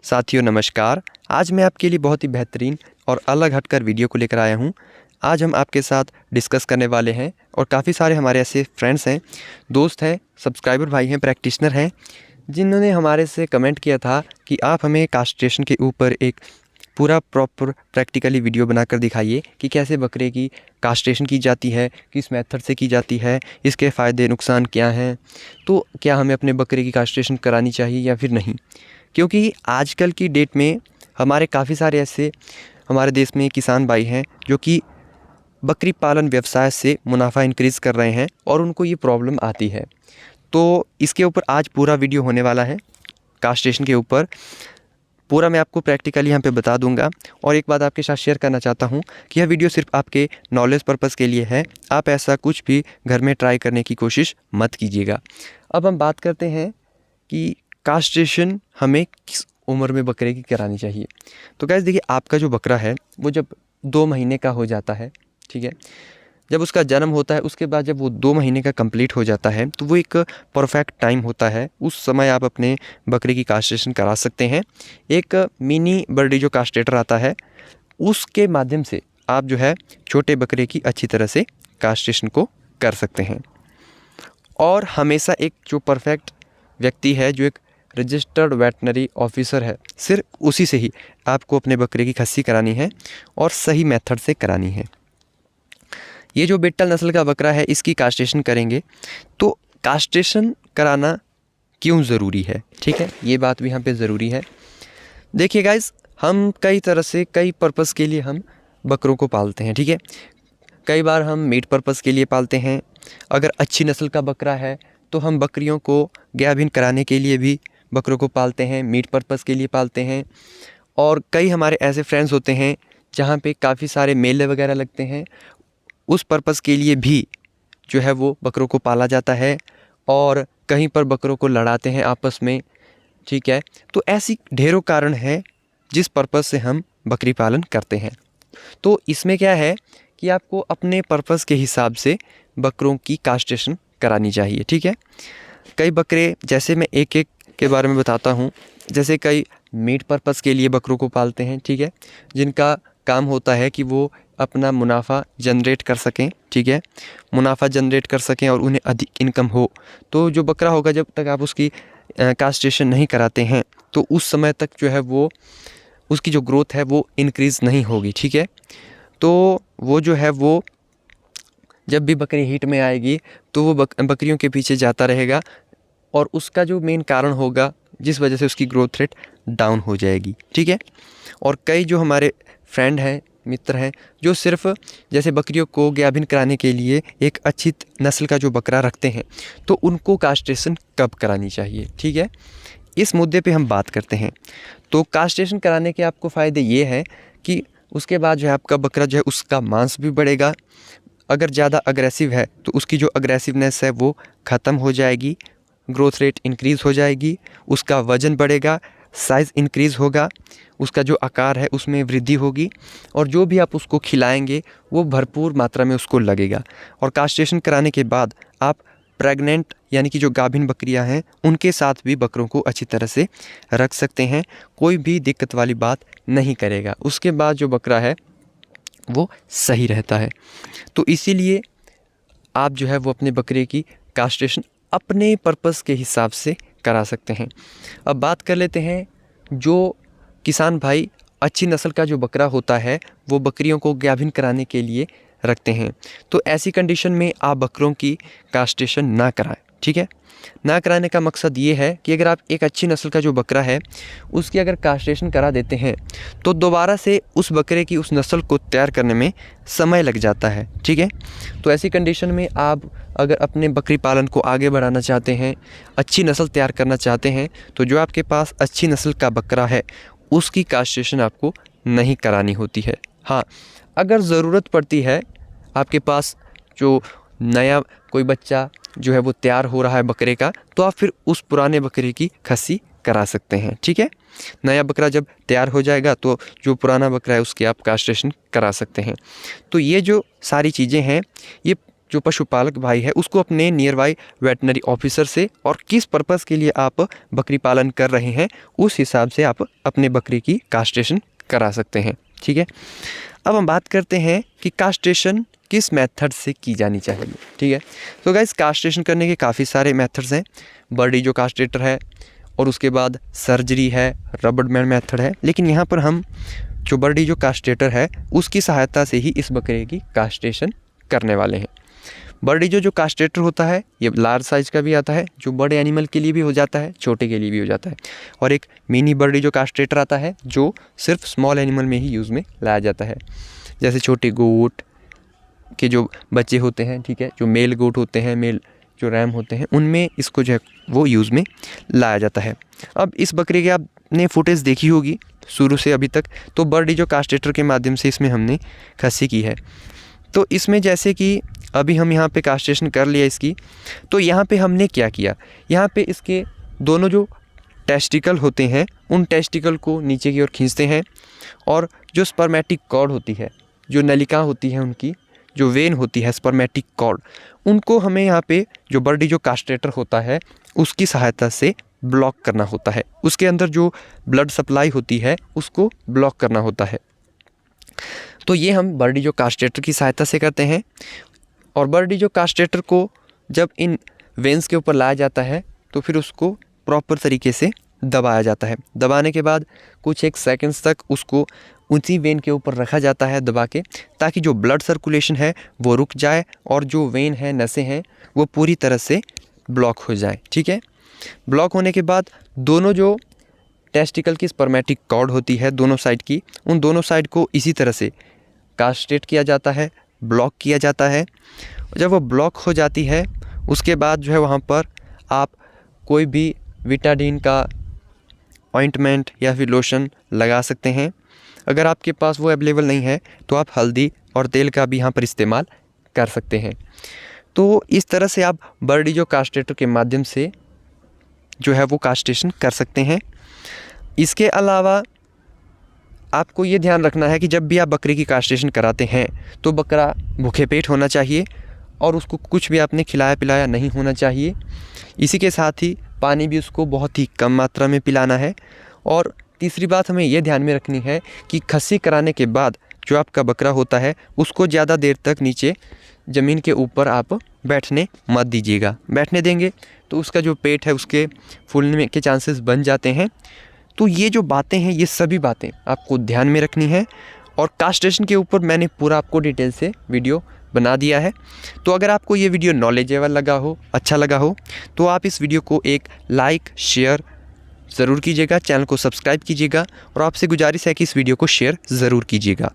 साथियों नमस्कार। आज मैं आपके लिए बहुत ही बेहतरीन और अलग हटकर वीडियो को लेकर आया हूँ। आज हम आपके साथ डिस्कस करने वाले हैं और काफ़ी सारे हमारे ऐसे फ्रेंड्स हैं, दोस्त हैं, सब्सक्राइबर भाई हैं, प्रैक्टिशनर हैं, जिन्होंने हमारे से कमेंट किया था कि आप हमें कास्ट्रेशन के ऊपर एक पूरा प्रॉपर प्रैक्टिकली वीडियो बनाकर दिखाइए कि कैसे बकरे की कास्ट्रेशन की जाती है, किस मेथड से की जाती है, इसके फ़ायदे नुकसान क्या हैं, तो क्या हमें अपने बकरे की कास्ट्रेशन करानी चाहिए या फिर नहीं। क्योंकि आजकल की डेट में हमारे काफ़ी सारे ऐसे हमारे देश में किसान भाई हैं जो कि बकरी पालन व्यवसाय से मुनाफा इंक्रीज़ कर रहे हैं और उनको ये प्रॉब्लम आती है। तो इसके ऊपर आज पूरा वीडियो होने वाला है, कास्ट्रेशन के ऊपर पूरा मैं आपको प्रैक्टिकली यहाँ पे बता दूंगा। और एक बात आपके साथ शेयर करना चाहता हूँ कि यह वीडियो सिर्फ आपके नॉलेज पर्पज़ के लिए है। आप ऐसा कुछ भी घर में ट्राई करने की कोशिश मत कीजिएगा। अब हम बात करते हैं कि कास्ट्रेशन हमें किस उम्र में बकरे की करानी चाहिए। तो गाइस देखिए, आपका जो बकरा है वो जब 2 महीने का हो जाता है, ठीक है, जब उसका जन्म होता है, उसके बाद जब वो 2 महीने का कंप्लीट हो जाता है तो वो एक परफेक्ट टाइम होता है। उस समय आप अपने बकरे की कास्ट्रेशन करा सकते हैं। एक मिनी बर्डी जो कास्ट्रेटर आता है उसके माध्यम से आप जो है छोटे बकरे की अच्छी तरह से कास्ट्रेशन को कर सकते हैं। और हमेशा एक जो परफेक्ट व्यक्ति है, जो एक रजिस्टर्ड वेटनरी ऑफिसर है, सिर्फ उसी से ही आपको अपने बकरे की खस्सी करानी है और सही मेथड से करानी है। ये जो बिट्टल नस्ल का बकरा है, इसकी कास्ट्रेशन करेंगे तो कास्ट्रेशन कराना क्यों ज़रूरी है, ठीक है, ये बात भी यहाँ पे ज़रूरी है। देखिए गाइस, हम कई तरह से कई पर्पज़ के लिए हम बकरों को पालते हैं, ठीक है। कई बार हम मीट पर्पज़ के लिए पालते हैं। अगर अच्छी नस्ल का बकरा है तो हम बकरियों को गाभिन कराने के लिए भी बकरों को पालते हैं, मीट पर्पज़ के लिए पालते हैं। और कई हमारे ऐसे फ्रेंड्स होते हैं जहाँ पे काफ़ी सारे मेले वगैरह लगते हैं, उस पर्पज़ के लिए भी जो है वो बकरों को पाला जाता है। और कहीं पर बकरों को लड़ाते हैं आपस में, ठीक है। तो ऐसी ढेरों कारण हैं जिस पर्पज़ से हम बकरी पालन करते हैं। तो इसमें क्या है कि आपको अपने पर्पज़ के हिसाब से बकरों की कास्ट्रेशन करानी चाहिए, ठीक है। कई बकरे, जैसे मैं एक एक के बारे में बताता हूँ, जैसे कई मीट पर्पज़ के लिए बकरों को पालते हैं, ठीक है, जिनका काम होता है कि वो अपना मुनाफा जनरेट कर सकें, ठीक है, मुनाफा जनरेट कर सकें और उन्हें अधिक इनकम हो। तो जो बकरा होगा, जब तक आप उसकी कास्ट्रेशन नहीं कराते हैं तो उस समय तक जो है वो उसकी जो ग्रोथ है वो इंक्रीज़ नहीं होगी, ठीक है। तो वो जो है वो जब भी बकरी हीट में आएगी तो वो बकरियों के पीछे जाता रहेगा और उसका जो मेन कारण होगा जिस वजह से उसकी ग्रोथ रेट डाउन हो जाएगी, ठीक है। और कई जो हमारे फ्रेंड हैं, मित्र हैं, जो सिर्फ जैसे बकरियों को गाभिन कराने के लिए एक अच्छी नस्ल का जो बकरा रखते हैं, तो उनको कास्ट्रेशन कब करानी चाहिए, ठीक है, इस मुद्दे पे हम बात करते हैं। तो कास्ट्रेशन कराने के आपको फ़ायदे ये हैं कि उसके बाद जो है आपका बकरा जो है उसका मांस भी बढ़ेगा। अगर ज़्यादा अग्रेसिव है तो उसकी जो अग्रेसिवनेस है वो ख़त्म हो जाएगी, ग्रोथ रेट इंक्रीज़ हो जाएगी, उसका वज़न बढ़ेगा, साइज़ इंक्रीज़ होगा, उसका जो आकार है उसमें वृद्धि होगी और जो भी आप उसको खिलाएंगे वो भरपूर मात्रा में उसको लगेगा। और कास्ट्रेशन कराने के बाद आप प्रेग्नेंट यानी कि जो गाभिन बकरियां हैं उनके साथ भी बकरों को अच्छी तरह से रख सकते हैं, कोई भी दिक्कत वाली बात नहीं करेगा। उसके बाद जो बकरा है वो सही रहता है। तो इसीलिए आप जो है वो अपने बकरे की कास्ट्रेशन अपने पर्पज़ के हिसाब से करा सकते हैं। अब बात कर लेते हैं, जो किसान भाई अच्छी नस्ल का जो बकरा होता है वो बकरियों को गाभिन कराने के लिए रखते हैं, तो ऐसी कंडीशन में आप बकरों की कास्ट्रेशन ना कराएं, ठीक है। ना कराने का मकसद ये है कि अगर आप एक अच्छी नस्ल का जो बकरा है उसकी अगर कास्ट्रेशन करा देते हैं तो दोबारा से उस बकरे की उस नस्ल को तैयार करने में समय लग जाता है, ठीक है। तो ऐसी कंडीशन में आप अगर अपने बकरी पालन को आगे बढ़ाना चाहते हैं, अच्छी नस्ल तैयार करना चाहते हैं, तो जो आपके पास अच्छी नस्ल का बकरा है उसकी कास्ट्रेशन आपको नहीं करानी होती है। हाँ, अगर ज़रूरत पड़ती है, आपके पास जो नया कोई बच्चा जो है वो तैयार हो रहा है बकरे का, तो आप फिर उस पुराने बकरे की खस्सी करा सकते हैं, ठीक है। नया बकरा जब तैयार हो जाएगा तो जो पुराना बकरा है उसकी आप कास्ट्रेशन करा सकते हैं। तो ये जो सारी चीज़ें हैं, ये जो पशुपालक भाई है उसको अपने नियर बाई वेटनरी ऑफिसर से और किस पर्पज़ के लिए आप बकरी पालन कर रहे हैं उस हिसाब से आप अपने बकरी की कास्ट्रेशन करा सकते हैं। ठीक है, अब हम बात करते हैं कि कास्ट्रेशन किस मेथड से की जानी चाहिए। ठीक है, तो गाइस कास्ट्रेशन करने के काफ़ी सारे मेथड्स हैं। बर्डीजो कास्ट्रेटर है और उसके बाद सर्जरी है, रबर बैंड मेथड है, लेकिन यहाँ पर हम जो बर्डीजो कास्ट्रेटर है उसकी सहायता से ही इस बकरे की कास्ट्रेशन करने वाले हैं। बर्डीजो जो कास्ट्रेटर होता है ये लार्ज साइज़ का भी आता है, जो बड़े एनिमल के लिए भी हो जाता है, छोटे के लिए भी हो जाता है, और एक मिनी बर्डीजो कास्ट्रेटर आता है जो सिर्फ स्मॉल एनिमल में ही यूज़ में लाया जाता है, जैसे छोटे गोट के जो बच्चे होते हैं, ठीक है, जो मेल गोट होते हैं, मेल जो रैम होते हैं, उनमें इसको जो है वो यूज़ में लाया जाता है। अब इस बकरे की आपने फुटेज देखी होगी शुरू से अभी तक, तो बर्डीजो कास्ट्रेटर के माध्यम से इसमें हमने खस्सी की है। तो इसमें जैसे कि अभी हम यहाँ पे कास्ट्रेशन कर लिया इसकी, तो यहाँ पे हमने क्या किया, यहाँ पे इसके दोनों जो टेस्टिकल होते हैं उन टेस्टिकल को नीचे की ओर खींचते हैं, और जो स्पर्मेटिक कॉर्ड होती है, जो नलिका होती है उनकी, जो वेन होती है स्पर्मेटिक कॉर्ड, उनको हमें यहाँ पे जो बर्डीजो कास्ट्रेटर होता है उसकी सहायता से ब्लॉक करना होता है। उसके अंदर जो ब्लड सप्लाई होती है उसको ब्लॉक करना होता है। तो ये हम बर्डीजो कास्ट्रेटर की सहायता से करते हैं। और बर्डीजो कास्ट्रेटर को जब इन वेन्स के ऊपर लाया जाता है तो फिर उसको प्रॉपर तरीके से दबाया जाता है। दबाने के बाद कुछ एक सेकंड्स तक उसको उसी वेन के ऊपर रखा जाता है दबा के, ताकि जो ब्लड सर्कुलेशन है वो रुक जाए और जो वेन है, नसें हैं, वो पूरी तरह से ब्लॉक हो जाए। ठीक है, ब्लॉक होने के बाद दोनों जो टेस्टिकल की स्पर्मेटिक कॉर्ड होती है दोनों साइड की, उन दोनों साइड को इसी तरह से कास्ट्रेट किया जाता है, ब्लॉक किया जाता है। जब वो ब्लॉक हो जाती है उसके बाद जो है वहाँ पर आप कोई भी विटाडीन का ऑइंटमेंट या फिर लोशन लगा सकते हैं। अगर आपके पास वो अवेलेबल नहीं है तो आप हल्दी और तेल का भी यहाँ पर इस्तेमाल कर सकते हैं। तो इस तरह से आप बर्डीजो कास्ट्रेटर के माध्यम से जो है वो कास्ट्रेशन कर सकते हैं। इसके अलावा आपको ये ध्यान रखना है कि जब भी आप बकरी की कास्ट्रेशन कराते हैं तो बकरा भूखे पेट होना चाहिए और उसको कुछ भी आपने खिलाया पिलाया नहीं होना चाहिए। इसी के साथ ही पानी भी उसको बहुत ही कम मात्रा में पिलाना है। और तीसरी बात हमें ये ध्यान में रखनी है कि खस्सी कराने के बाद जो आपका बकरा होता है उसको ज़्यादा देर तक नीचे ज़मीन के ऊपर आप बैठने मत दीजिएगा। बैठने देंगे तो उसका जो पेट है उसके फूलने के चांसेस बन जाते हैं। तो ये जो बातें हैं ये सभी बातें आपको ध्यान में रखनी है। और कास्ट्रेशन के ऊपर मैंने पूरा आपको डिटेल से वीडियो बना दिया है। तो अगर आपको ये वीडियो नॉलेजेबल लगा हो, अच्छा लगा हो, तो आप इस वीडियो को एक लाइक शेयर ज़रूर कीजिएगा, चैनल को सब्सक्राइब कीजिएगा और आपसे गुजारिश है कि इस वीडियो को शेयर ज़रूर कीजिएगा।